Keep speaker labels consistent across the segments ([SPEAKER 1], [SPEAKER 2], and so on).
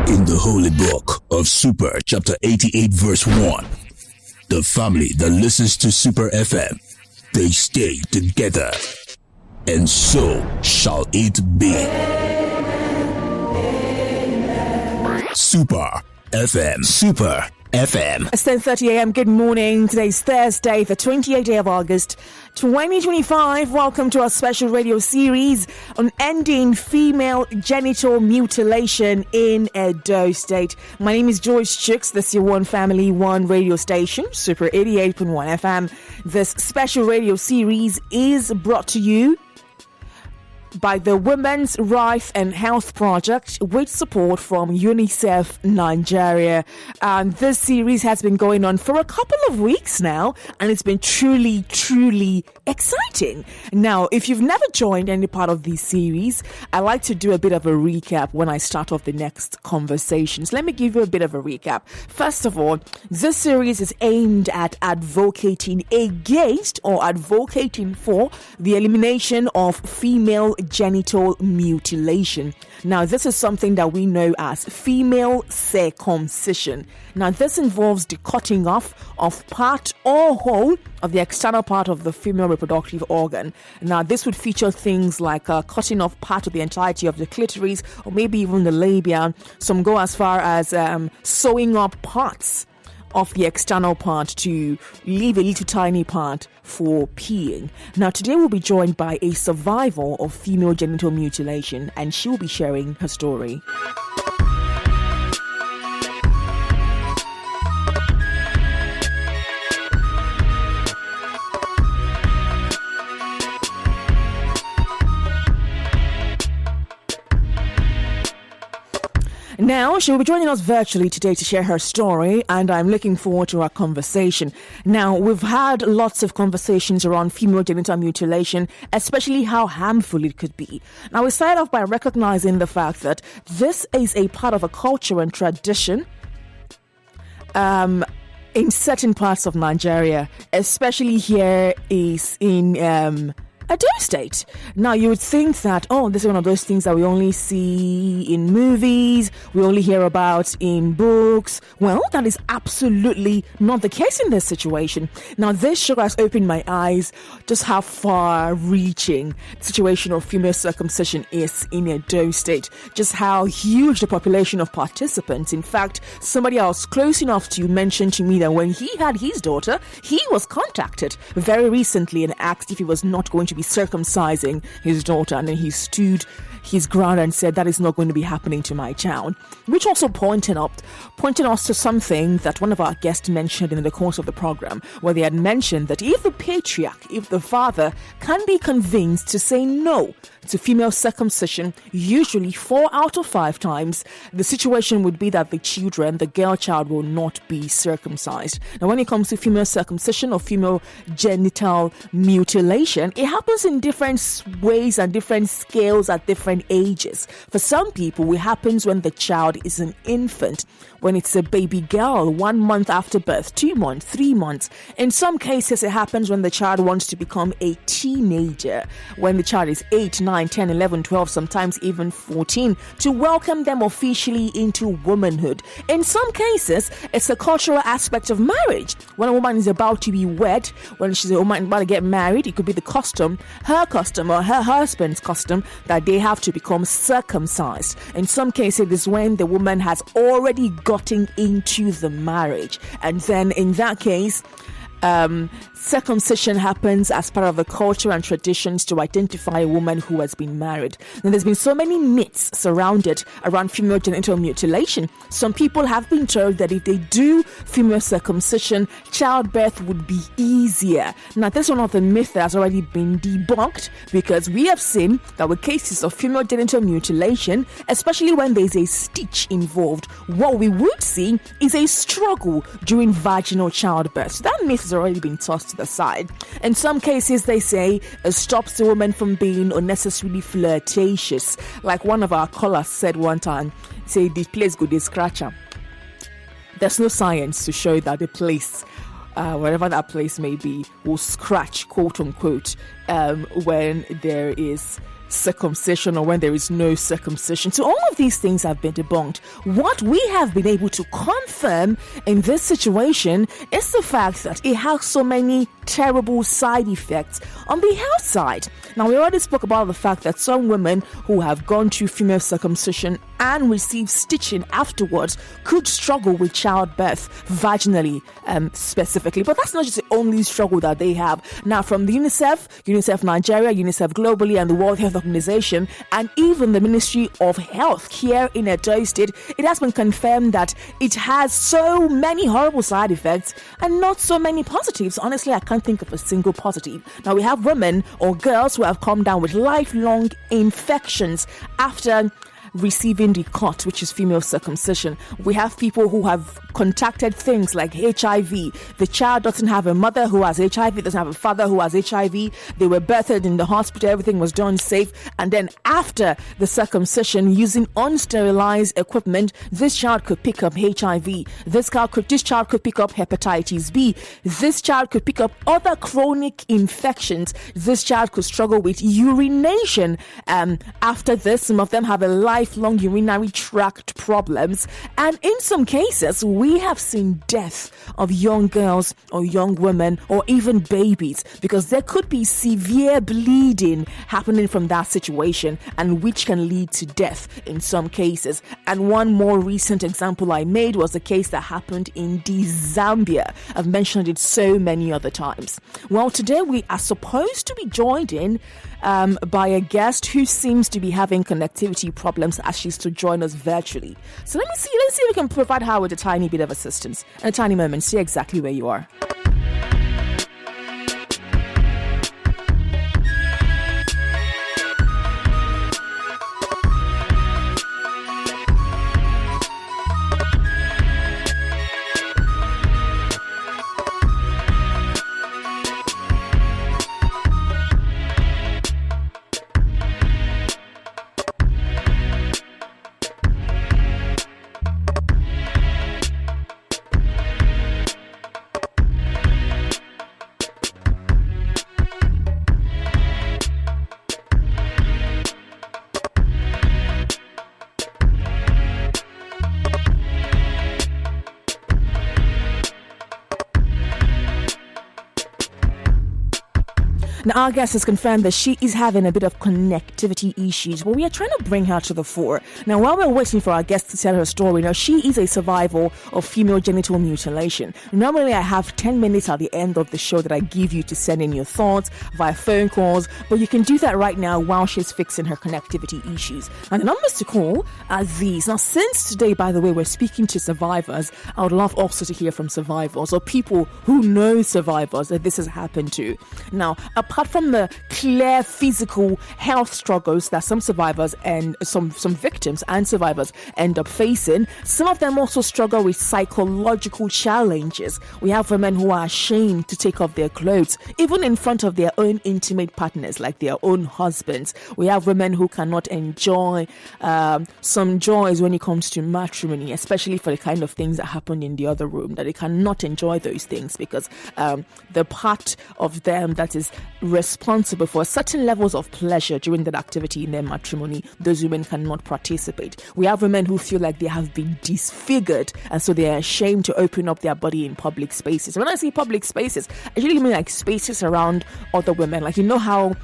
[SPEAKER 1] In the holy book of Super, chapter 88, verse 1, the family that listens to Super FM, they stay together, and so shall it be. Super FM. Super FM.
[SPEAKER 2] It's 10:30 a.m. Good morning. Today's Thursday, the 28th day of August, 2025. Welcome to our special radio series on ending female genital mutilation in Edo State. My name is Doris. This is your one family, one radio station, Super 88.1 FM. This special radio series is brought to you by the Women's Rights and Health Project with support from UNICEF Nigeria. And this series has been going on for a couple of weeks now, and it's been truly exciting. Now, if you've never joined any part of these series, I like to do a bit of a recap when I start off the next conversations. Let me give you a bit of a recap. First of all, this series is aimed at advocating against or advocating for the elimination of female genital mutilation. Now, this is something that we know as female circumcision. Now, this involves the cutting off of part or whole of the external part of the female reproductive organ. Now, this would feature things like cutting off part of the entirety of the clitoris or maybe even the labia. Some go as far as sewing up parts of the external part to leave a little tiny part for peeing. Now, today we'll be joined by a survivor of female genital mutilation, and she will be sharing her story. Now, she will be joining us virtually today to share her story, and I'm looking forward to our conversation. Now, we've had lots of conversations around female genital mutilation, especially how harmful it could be. Now, we start off by recognizing the fact that this is a part of a culture and tradition in certain parts of Nigeria, especially here is in Edo State. Now, you would think that, this is one of those things that we only see in movies, we only hear about in books. Well, that is absolutely not the case in this situation. Now, this show has opened my eyes just how far-reaching the situation of female circumcision is in Edo State, just how huge the population of participants. In fact, somebody I was close enough to mentioned to me that when he had his daughter, he was contacted very recently and asked if he was not going to be circumcising his daughter, and then he stood his ground and said that is not going to be happening to my child, which also pointed us to something that one of our guests mentioned in the course of the program, where they had mentioned that if the patriarch, if the father can be convinced to say no to female circumcision, usually 4 out of 5 times, the situation would be that the girl child will not be circumcised. Now, when it comes to female circumcision or female genital mutilation, it happens in different ways and different scales at different ages. For some people, it happens when the child is an infant, when it's a baby girl, 1 month after birth, 2 months, 3 months. In some cases, it happens when the child wants to become a teenager, when the child is 8, 9, 10, 11, 12, sometimes even 14, to welcome them officially into womanhood. In some cases, it's a cultural aspect of marriage. When a woman is about to be wed, when she's a woman about to get married, it could be the custom, her custom or her husband's custom, that they have to become circumcised. In some cases, it is when the woman has already gotten into the marriage, and then in that case, circumcision happens as part of the culture and traditions to identify a woman who has been married. Now, there's been so many myths surrounded around female genital mutilation. Some people have been told that if they do female circumcision, childbirth would be easier. Now, this is one of the myths that has already been debunked, because we have seen that with cases of female genital mutilation, especially when there's a stitch involved, what we would see is a struggle during vaginal childbirth. So that myth has already been tossed to the side. In some cases, they say it stops the woman from being unnecessarily flirtatious. Like one of our callers said one time, say the place go dey scratch am. There's no science to show that the place, wherever that place may be, will scratch, quote unquote, when there is circumcision or when there is no circumcision. So all of these things have been debunked. What we have been able to confirm in this situation is the fact that it has so many terrible side effects on the health side. Now, we already spoke about the fact that some women who have gone through female circumcision and received stitching afterwards could struggle with childbirth vaginally, specifically. But that's not just the only struggle that they have. Now, from the UNICEF Nigeria, UNICEF globally, and the World Health Organization, and even the Ministry of Health here in Edo State, it has been confirmed that it has so many horrible side effects and not so many positives. Honestly, I can't think of a single positive. Now, we have women or girls who have come down with lifelong infections after receiving the cut, which is female circumcision. We have people who have contacted things like HIV. The child doesn't have a mother who has HIV, doesn't have a father who has HIV. They were birthed in the hospital, everything was done safe. And then after the circumcision, using unsterilized equipment, this child could pick up HIV. This child could pick up hepatitis B. This child could pick up other chronic infections. This child could struggle with urination. After this, some of them have a lifelong urinary tract problems. And in some cases, we have seen death of young girls or young women or even babies because there could be severe bleeding happening from that situation, and which can lead to death in some cases. And one more recent example I made was a case that happened in Zambia. I've mentioned it so many other times. Well, today we are supposed to be joined in by a guest who seems to be having connectivity problems as she's to join us virtually. So let's see if we can provide her with a tiny bit of assistance in a tiny moment. See exactly where you are. Now, our guest has confirmed that she is having a bit of connectivity issues, but we are trying to bring her to the fore. Now, while we're waiting for our guest to tell her story, now she is a survivor of female genital mutilation. Normally, I have 10 minutes at the end of the show that I give you to send in your thoughts via phone calls, but you can do that right now while she's fixing her connectivity issues. And the numbers to call are these. Now, since today, by the way, we're speaking to survivors, I would love also to hear from survivors or people who know survivors that this has happened to. Now, apart from the clear physical health struggles that some survivors and some victims and survivors end up facing, some of them also struggle with psychological challenges. We have women who are ashamed to take off their clothes, even in front of their own intimate partners, like their own husbands. We have women who cannot enjoy some joys when it comes to matrimony, especially for the kind of things that happened in the other room, that they cannot enjoy those things because the part of them that is responsible for certain levels of pleasure during that activity in their matrimony, those women cannot participate. We have women who feel like they have been disfigured and so they are ashamed to open up their body in public spaces. When I say public spaces, I usually mean like spaces around other women. Like, you know how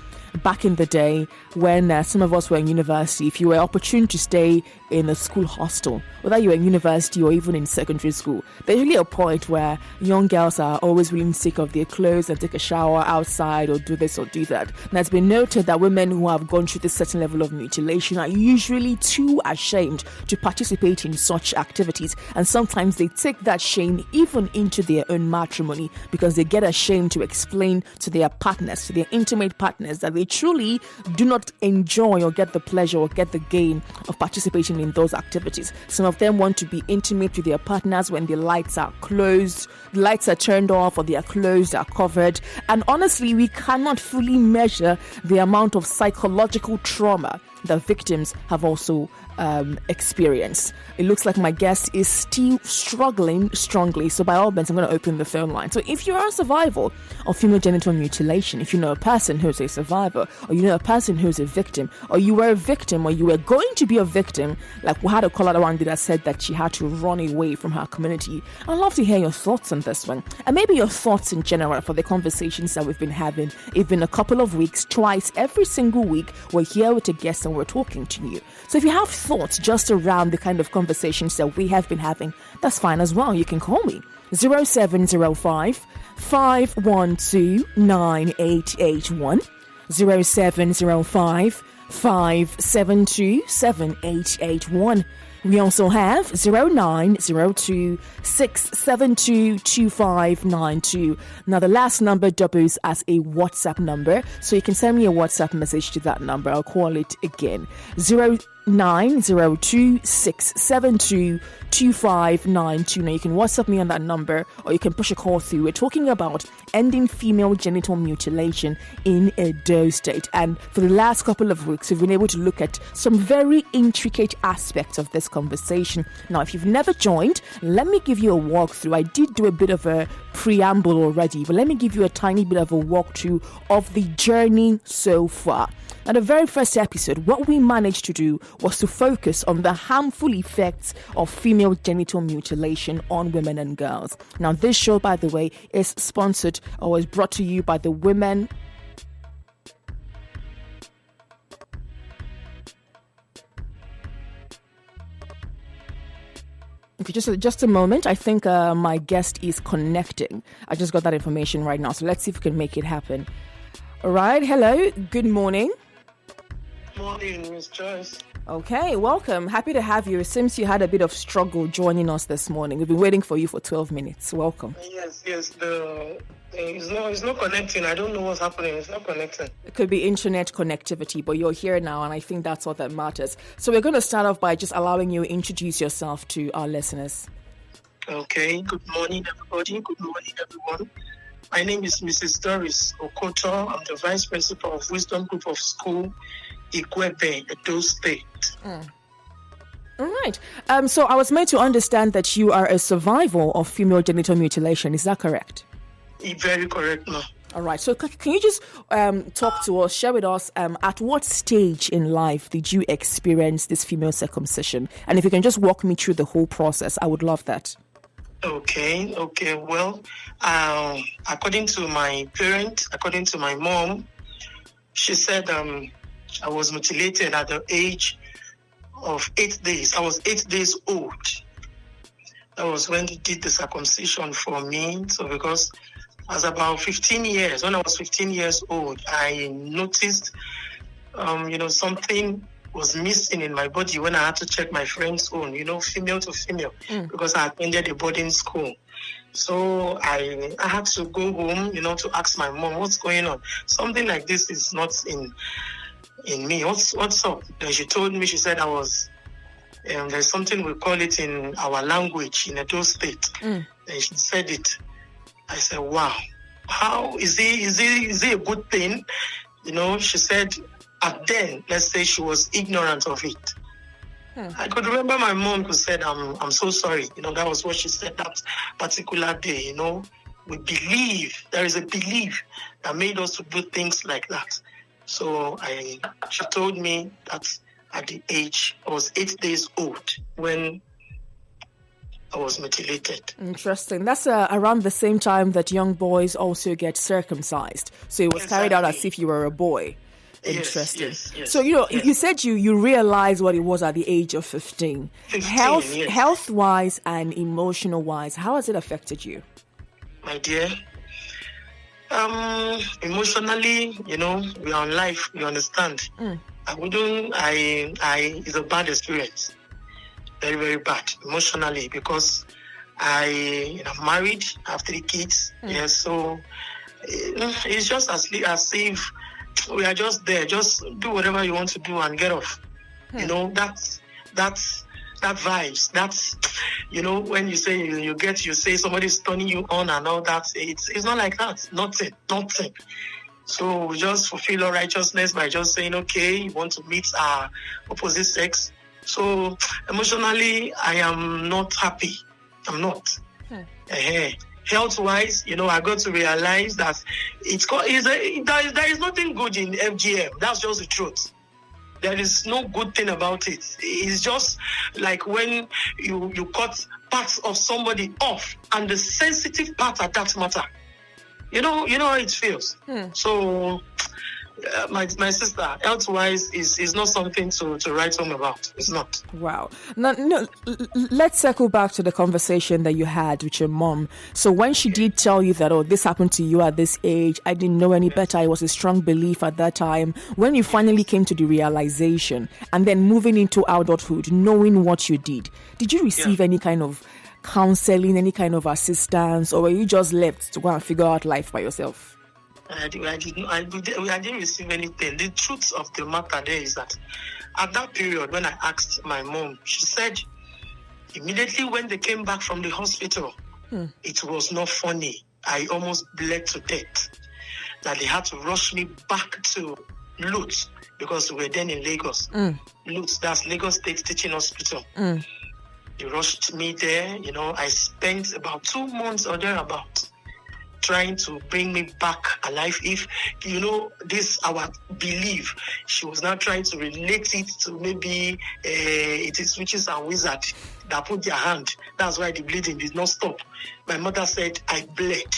[SPEAKER 2] back in the day when some of us were in university, if you were opportune to stay in a school hostel, whether you were in university or even in secondary school, there's usually a point where young girls are always willing to take off their clothes and take a shower outside or do this or do that. And it's been noted that women who have gone through this certain level of mutilation are usually too ashamed to participate in such activities, and sometimes they take that shame even into their own matrimony because they get ashamed to explain to their partners, to their intimate partners, that they truly do not enjoy or get the pleasure or get the gain of participating in those activities. Some of them want to be intimate with their partners when the lights are closed, the lights are turned off, or they are closed, are covered. And honestly, we cannot fully measure the amount of psychological trauma that victims have also experienced. It looks like my guest is still struggling strongly, so by all means, I'm going to open the phone line. So if you are a survivor of female genital mutilation, if you know a person who's a survivor, or you know a person who's a victim, or you were a victim, or you were going to be a victim, like we had a caller one day that said that she had to run away from her community, I'd love to hear your thoughts on this one, and maybe your thoughts in general for the conversations that we've been having. It's been a couple of weeks, twice every single week, we're here with a guest and we're talking to you. So if you have thoughts just around the kind of conversations that we have been having, that's fine as well. You can call me 0705 512 9881, 0705 572 7881. We also have 0902 672 2592. Now, the last number doubles as a WhatsApp number, so you can send me a WhatsApp message to that number. I'll call it again. 0902 672 2592. Now, you can WhatsApp me on that number, or you can push a call through. We're talking about ending female genital mutilation in Edo State. And for the last couple of weeks, we've been able to look at some very intricate aspects of this conversation. Now, if you've never joined, let me give you a walkthrough. I did do a bit of a preamble already, but let me give you a tiny bit of a walkthrough of the journey so far. Now, the very first episode, what we managed to do was to focus on the harmful effects of female genital mutilation on women and girls. Now, this show, by the way, is sponsored or is brought to you by the Women. Okay, just a moment. I think my guest is connecting. I just got that information right now, so let's see if we can make it happen. All right. Hello. Good morning.
[SPEAKER 3] Morning, Miss Joyce.
[SPEAKER 2] Okay, welcome. Happy to have you. It seems you had a bit of struggle joining us this morning. We've been waiting for you for 12 minutes. Welcome.
[SPEAKER 3] Yes. It's not connecting. I don't know what's happening. It's not connecting.
[SPEAKER 2] It could be internet connectivity, but you're here now, and I think that's all that matters. So we're going to start off by just allowing you to introduce yourself to our listeners.
[SPEAKER 3] Okay. Good morning, everybody. Good morning, everyone. My name is Mrs. Doris Okotor. I'm the Vice Principal of Wisdom Group of School, Ikwebe, Edo State.
[SPEAKER 2] All right. So I was made to understand that you are a survivor of female genital mutilation. Is that correct?
[SPEAKER 3] Very correct, ma'am.
[SPEAKER 2] All right. So can you just talk to us, share with us, at what stage in life did you experience this female circumcision? And if you can just walk me through the whole process, I would love that.
[SPEAKER 3] Okay. Well, according to my parent, according to my mom, she said I was mutilated at the age of 8 days. I was 8 days old. That was when they did the circumcision for me. So because I was about 15 years, when I was 15 years old, I noticed, something was missing in my body when I had to check my friend's own, female to female, because I attended a boarding school. So I had to go home, to ask my mom, what's going on? Something like this is not in me. What's up? And she told me, she said I was, there's something we call it in our language in Edo State. And she said it. I said, wow, how is it a good thing? She said, at then, let's say she was ignorant of it. I could remember my mom who said, I'm so sorry. That was what she said that particular day. We believe, there is a belief that made us to do things like that. So she told me that at the age, I was 8 days old when I was mutilated.
[SPEAKER 2] Interesting. That's around the same time that young boys also get circumcised. So it was carried out as if you were a boy. Interesting.
[SPEAKER 3] Yes.
[SPEAKER 2] So, you said you realized what it was at the age of 15. Health-wise and emotional-wise, how has it affected you?
[SPEAKER 3] My dear, emotionally, we are on life, we understand. It's a bad experience. Very, very bad emotionally, because I'm married, I have 3 kids. Yes, so it's just as if we are just there. Just do whatever you want to do and get off. That vibes. That's when you say you say somebody's turning you on and all that. It's not like that. Nothing. So we just fulfill our righteousness by just saying, okay, you want to meet our opposite sex. So emotionally, I am not happy. I'm not. Health-wise, I got to realize that there is nothing good in FGM. That's just the truth. There is no good thing about it. It's just like when you cut parts of somebody off, and the sensitive part at that matter. You know how it feels. So my sister, health-wise, is not something to write home about. It's not.
[SPEAKER 2] Wow. Now, let's circle back to the conversation that you had with your mom. So when she did tell you that, this happened to you at this age, I didn't know any better, it was a strong belief at that time. When you finally came to the realization and then moving into adulthood, knowing what you did you receive any kind of counseling, any kind of assistance, or were you just left to go and figure out life by yourself?
[SPEAKER 3] I didn't receive anything. The truth of the matter there is that at that period when I asked my mom, she said immediately when they came back from the hospital, it was not funny. I almost bled to death. That they had to rush me back to Lutz because we were then in Lagos. Lutz, that's Lagos State Teaching Hospital. They rushed me there. I spent about 2 months or thereabout trying to bring me back alive. If, this our belief, she was now trying to relate it to maybe it is witches and wizards that put their hand. That's why the bleeding did not stop. My mother said I bled,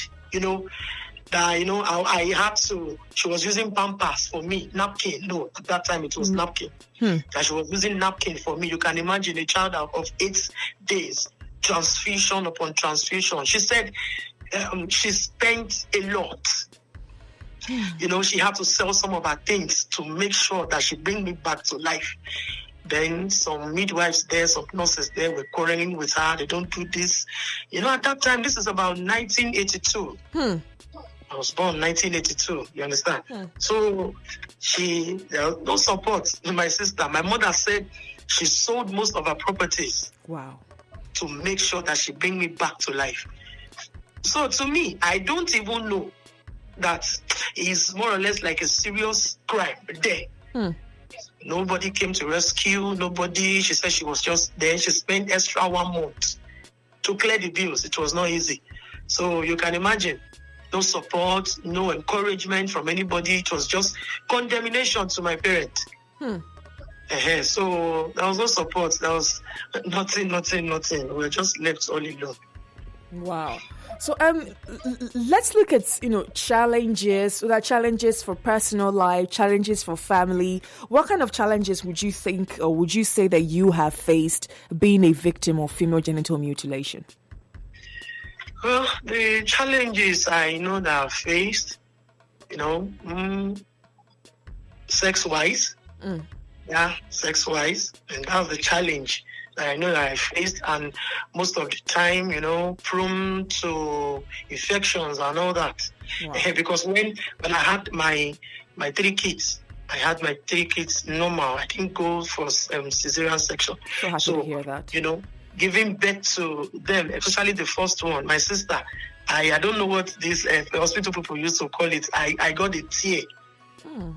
[SPEAKER 3] I had to, she was using Pampers for me, napkin. No, at that time it was napkin. That she was using napkin for me. You can imagine a child of 8 days, transfusion upon transfusion. She said she spent a lot. She had to sell some of her things to make sure that she bring me back to life. Then some midwives there, some nurses there were quarreling with her. They don't do this. At that time, this is about 1982. I was born 1982, you understand? So there was no support to my sister. My mother said she sold most of her properties.
[SPEAKER 2] Wow.
[SPEAKER 3] To make sure that she bring me back to life. So to me, I don't even know that it's more or less like a serious crime there. Nobody came to rescue, nobody. She said she was just there. She spent extra 1 month to clear the bills. It was not easy. So you can imagine. No support, no encouragement from anybody. It was just condemnation to my parents. So there was no support. There was nothing. We were just left all alone.
[SPEAKER 2] Wow. So let's look at challenges. So there are challenges for personal life, challenges for family. What kind of challenges would you think, or would you say that you have faced being a victim of female genital mutilation?
[SPEAKER 3] Well, the challenges I know that I've faced, sex-wise. Yeah, sex-wise. And that's the challenge that I know that I faced. And most of the time, prone to infections and all that. Wow. Because when I had my 3 kids, I had my 3 kids normal. I didn't go for cesarean section.
[SPEAKER 2] So happy to hear that.
[SPEAKER 3] Giving birth to them, especially the first one, my sister, I don't know what these hospital people used to call it. I got a tear.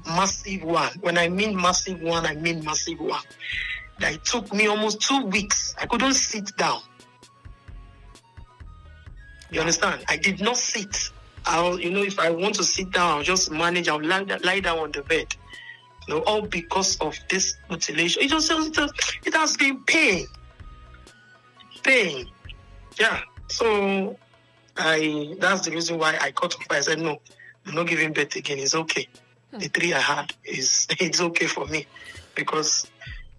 [SPEAKER 3] Massive one. When I mean massive one, I mean massive one. It took me almost 2 weeks. I couldn't sit down. You understand? I did not sit. If I want to sit down, I'll just manage. I'll lie down on the bed. All because of this mutilation. It has been pain. Yeah. So that's the reason why I cut off. I said, no, I'm not giving birth again. It's okay. The 3 I had it's okay for me because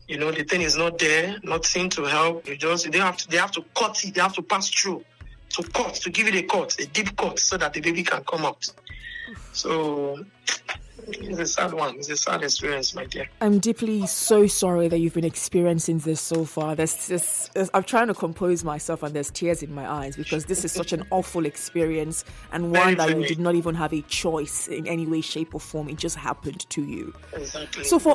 [SPEAKER 3] the thing is not there, nothing to help. They have to cut it, they have to pass through to give it a deep cut so that the baby can come out. So it's a sad one. It's a sad experience, my dear.
[SPEAKER 2] I'm deeply so sorry that you've been experiencing this so far. I'm trying to compose myself and there's tears in my eyes because this is such an awful experience and one that you did not even have a choice in any way, shape or form. It just happened to you.
[SPEAKER 3] Exactly.
[SPEAKER 2] So for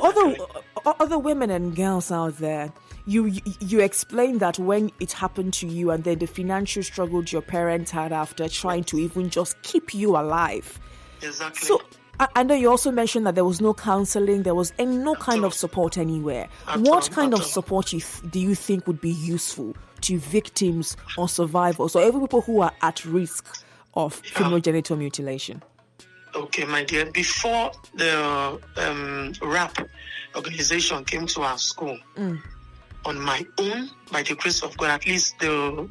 [SPEAKER 2] other women and girls out there, you explained that when it happened to you and then the financial struggles your parents had after trying to even just keep you alive.
[SPEAKER 3] Exactly.
[SPEAKER 2] So I know you also mentioned that there was no counseling, there was no kind of support anywhere. What kind of support do you think would be useful to victims or survivors or every people who are at risk of female genital mutilation?
[SPEAKER 3] Okay, my dear, before the RAP organization came to our school, on my own, by the grace of God, at least the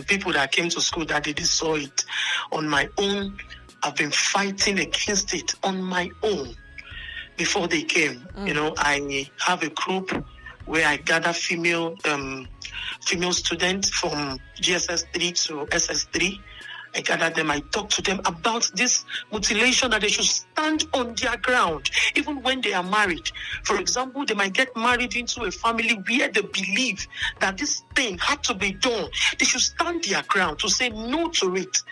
[SPEAKER 3] people that came to school that they saw it, on my own, I've been fighting against it on my own before they came. You know, I have a group where I gather female students from GSS 3 to SS3. I gather them, I talk to them about this mutilation, that they should stand on their ground, even when they are married. For example, they might get married into a family where they believe that this thing had to be done. They should stand their ground to say no to it.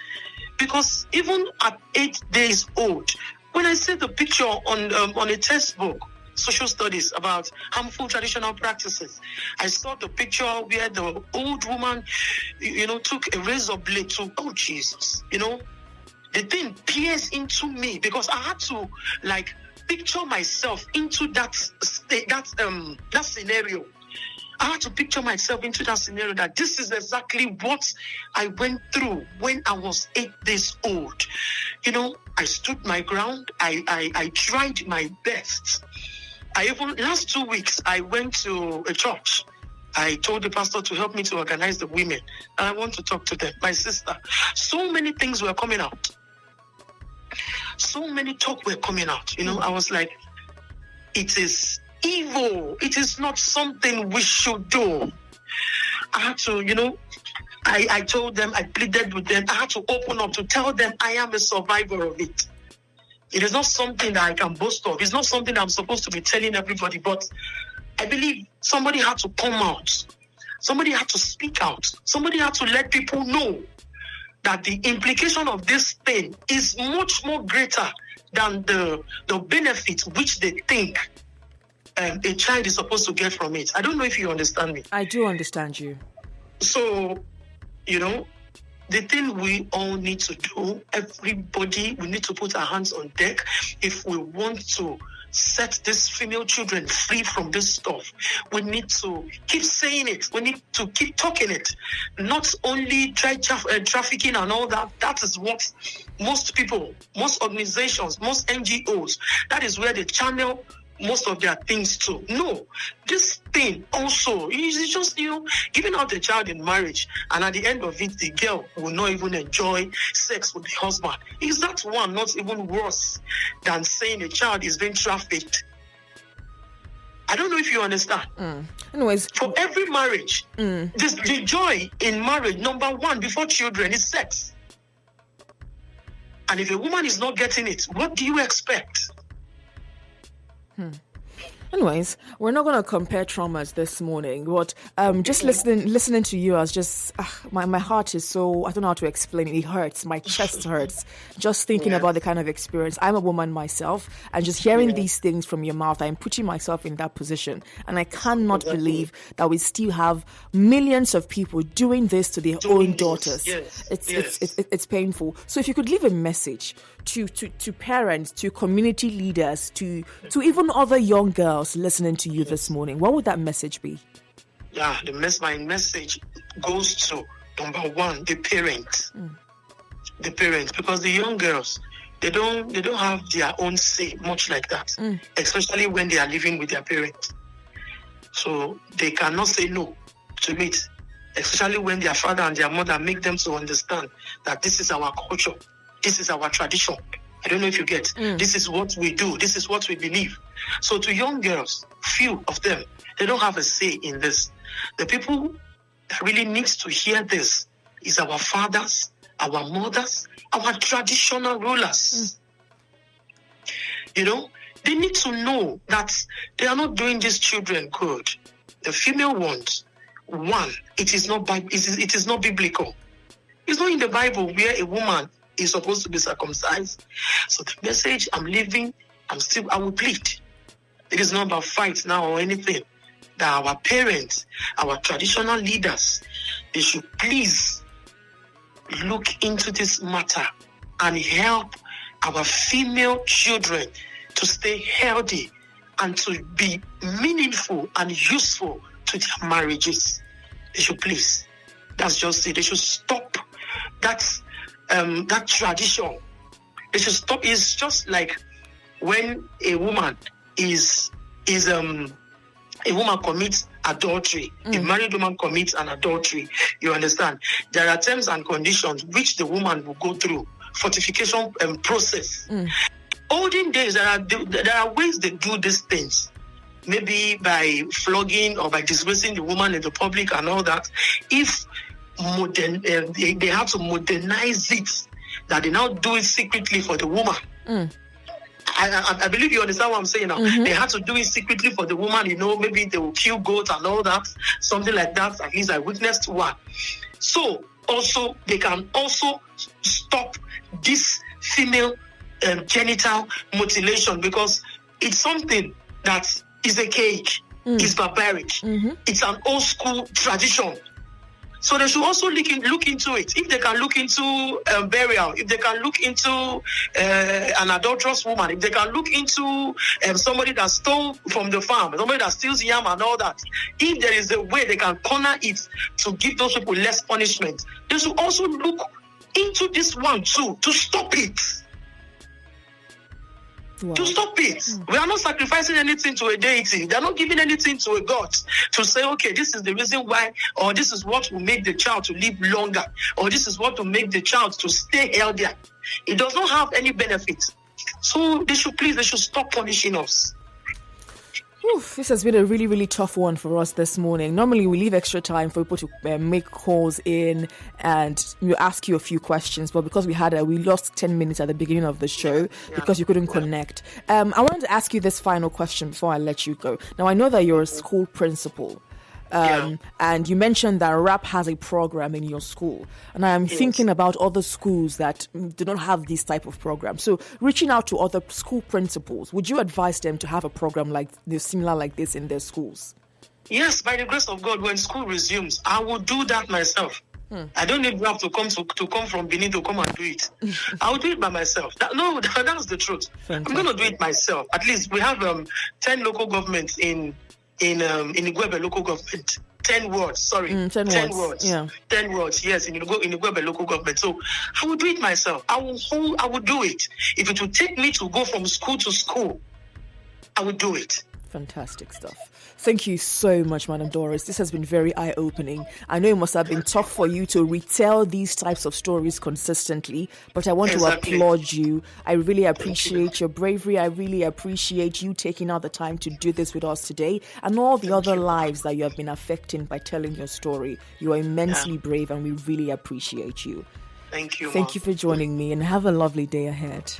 [SPEAKER 3] Because even at 8 days old, when I see the picture on a textbook, social studies about harmful traditional practices, I saw the picture where the old woman, took a razor blade to, oh Jesus, the thing pierced into me because I had to picture myself into that scenario. I had to picture myself into that scenario, that this is exactly what I went through when I was 8 days old. I stood my ground. I tried my best. Last 2 weeks, I went to a church. I told the pastor to help me to organize the women. And I want to talk to them. My sister. So many things were coming out. So many talk were coming out. I was like, it is evil. It is not something we should do. I had to, I told them, I pleaded with them. I had to open up to tell them I am a survivor of it. It is not something that I can boast of. It's not something that I'm supposed to be telling everybody. But I believe somebody had to come out. Somebody had to speak out. Somebody had to let people know that the implication of this thing is much more greater than the benefit which they think a child is supposed to get from it. I don't know if you understand me.
[SPEAKER 2] I do understand you.
[SPEAKER 3] So, the thing we all need to do, everybody, we need to put our hands on deck if we want to set these female children free from this stuff. We need to keep saying it. We need to keep talking it. Not only trafficking and all that. That is what most people, most organizations, most NGOs, that is where they channel most of their things to. No, this thing also is just, giving out a child in marriage, and at the end of it, the girl will not even enjoy sex with the husband. Is that one not even worse than saying a child is being trafficked? I don't know if you understand.
[SPEAKER 2] Anyways,
[SPEAKER 3] for every marriage, the joy in marriage, number one, before children, is sex. And if a woman is not getting it, what do you expect?
[SPEAKER 2] Anyways, we're not going to compare traumas this morning, but just listening to you, I was just, my heart is so, I don't know how to explain it. It hurts. My chest hurts just thinking about the kind of experience. I'm a woman myself, and just hearing these things from your mouth, I'm putting myself in that position. And I cannot believe that we still have millions of people doing this to their own daughters. It's painful. So if you could leave a message to parents, to community leaders, to even other young girls listening to you this morning, what would that message be?
[SPEAKER 3] Yeah, my message goes to, number one, the parents. The parents, because the young girls, they don't have their own say much like that, especially when they are living with their parents. So they cannot say no to it, especially when their father and their mother make them to understand that this is our culture, this is our tradition. I don't know if you get. This is what we do. This is what we believe. So to young girls, few of them, they don't have a say in this. The people that really needs to hear this is our fathers, our mothers, our traditional rulers. They need to know that they are not doing these children good. The female ones, one, it is not biblical. It's not in the Bible where a woman is supposed to be circumcised. So the message I'm leaving, I will plead. It is not about fight now or anything. That our parents, our traditional leaders, they should please look into this matter and help our female children to stay healthy and to be meaningful and useful to their marriages. They should please. That's just it. They should stop that tradition. They should stop. It's just like when a woman a woman commits adultery, a married woman commits an adultery, you understand? There are terms and conditions which the woman will go through, fortification process. Olden days, there are ways they do these things. Maybe by flogging or by disgracing the woman in the public and all that. If they have to modernize it, that they now do it secretly for the woman. I believe you understand what I'm saying now. They had to do it secretly for the woman, maybe they will kill goats and all that, something like that. At least I witnessed one. So also, they can also stop this female genital mutilation, because it's something that is a cage, is barbaric. It's an old school tradition. So they should also look into it. If they can look into burial, if they can look into an adulterous woman, if they can look into somebody that stole from the farm, somebody that steals yam and all that, if there is a way they can corner it to give those people less punishment, they should also look into this one too, to stop it. Wow. To stop it. We are not sacrificing anything to a deity. They are not giving anything to a god to say, okay, this is the reason why, or this is what will make the child to live longer, or this is what will make the child to stay healthier. It does not have any benefit. So they should stop punishing us.
[SPEAKER 2] This has been a really, really tough one for us this morning. Normally, we leave extra time for people to make calls in and we ask you a few questions. But because we lost 10 minutes at the beginning of the show because you couldn't connect. I wanted to ask you this final question before I let you go. Now, I know that you're a school principal. And you mentioned that RAP has a program in your school, and I'm thinking about other schools that do not have this type of program. So, reaching out to other school principals, would you advise them to have a program similar like this in their schools?
[SPEAKER 3] Yes, by the grace of God, when school resumes, I will do that myself. I don't need RAP to come from Benin to come and do it. I will do it by myself. That's the truth. Fantastic. I'm going to do it myself. At least we have 10 local governments in Igwebe local government. 10 wards, sorry. 10 wards. Yeah. 10 wards, yes, in Igwebe local government. So I will do it myself. I will do it. If it will take me to go from school to school, I will do it.
[SPEAKER 2] Fantastic stuff. Thank you so much, Madam Doris. This has been very eye-opening. I know it must have been tough for you to retell these types of stories consistently, but I want to applaud you. I really appreciate your bravery. I really appreciate you taking out the time to do this with us today, and all the other lives that you have been affecting by telling your story. You are immensely brave, and we really appreciate you.
[SPEAKER 3] Thank you.
[SPEAKER 2] Thank you for joining me, and have a lovely day ahead.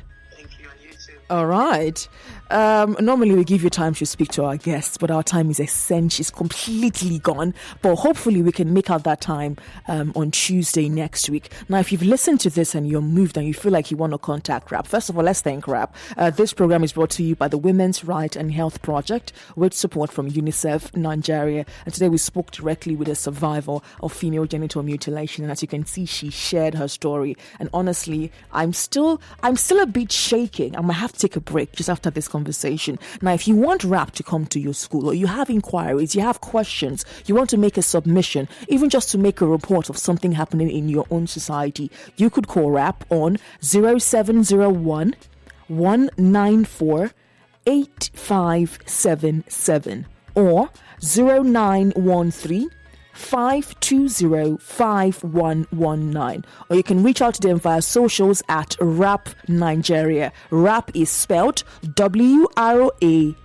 [SPEAKER 2] All right. Normally we give you time to speak to our guests, but our time is completely gone. But hopefully we can make out that time on Tuesday next week. Now, if you've listened to this and you're moved and you feel like you want to contact RAP, first of all, let's thank RAP. This program is brought to you by the Women's Right and Health Project with support from UNICEF Nigeria. And today we spoke directly with a survivor of female genital mutilation. And as you can see, she shared her story. And honestly, I'm still a bit shaking. I might have to take a break just after this conversation. Now, if you want RAP to come to your school, or you have inquiries, you have questions, you want to make a submission, even just to make a report of something happening in your own society, you could call RAP on 0701 194 8577 or 0913 520-5119, or you can reach out to them via socials at RAP Nigeria. RAP is spelled WRAHP.